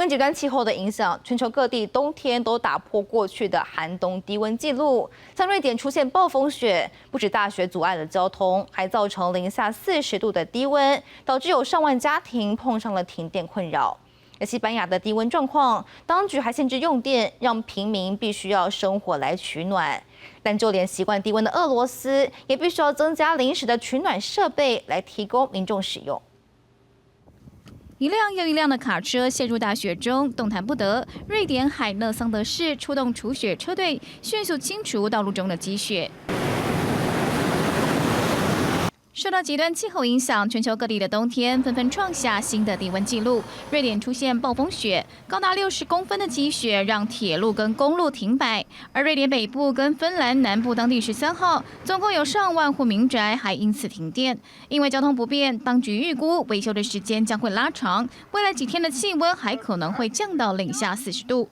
因极端气候的影响，全球各地冬天都打破过去的寒冬低温纪录。像瑞典出现暴风雪，不止大雪阻碍了交通，还造成零下40度的低温，导致有上万家庭碰上了停电困扰。而西班牙的低温状况，当局还限制用电，让平民必须要生火来取暖。但就连习惯低温的俄罗斯，也必须要增加临时的取暖设备来提供民众使用。一辆又一辆的卡车陷入大雪中，动弹不得。瑞典海勒桑德市出动除雪车队，迅速清除道路中的积雪。受到极端气候影响，全球各地的冬天纷纷创下新的低温纪录。瑞典出现暴风雪，高达60公分的积雪让铁路跟公路停摆。而瑞典北部跟芬兰南部当地13号，总共有上万户民宅还因此停电。因为交通不便，当局预估维修的时间将会拉长，未来几天的气温还可能会降到零下40度。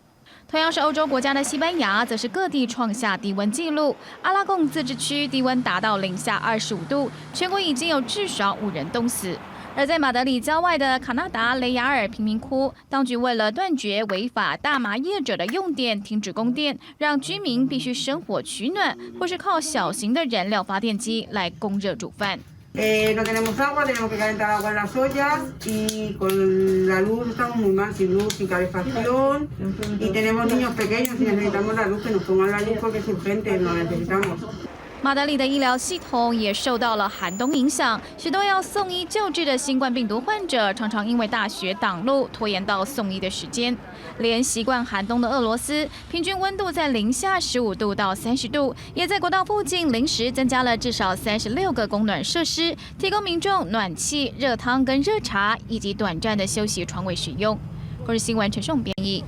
同样是欧洲国家的西班牙，则是各地创下低温纪录。阿拉贡自治区低温达到零下25度，全国已经有至少5人冻死。而在马德里郊外的卡纳达雷亚尔贫民窟，当局为了断绝违法大麻业者的用电，停止供电，让居民必须生火取暖，或是靠小型的燃料发电机来供热煮饭。No tenemos agua, tenemos que calentar agua en las ollas y con la luz estamos muy mal, sin luz, sin calefacción y tenemos niños pequeños y necesitamos la luz, que nos pongan la luz porque es urgente, lo necesitamos. 马德里的医疗系统也受到了寒冬影响，许多要送医救治的新冠病毒患者常常因为大雪挡路，拖延到送医的时间。连习惯寒冬的俄罗斯，平均温度在零下15度到30度，也在国道附近临时增加了至少36个供暖设施，提供民众暖气、热汤跟热茶以及短暂的休息床位使用。国日新闻陈胜编译。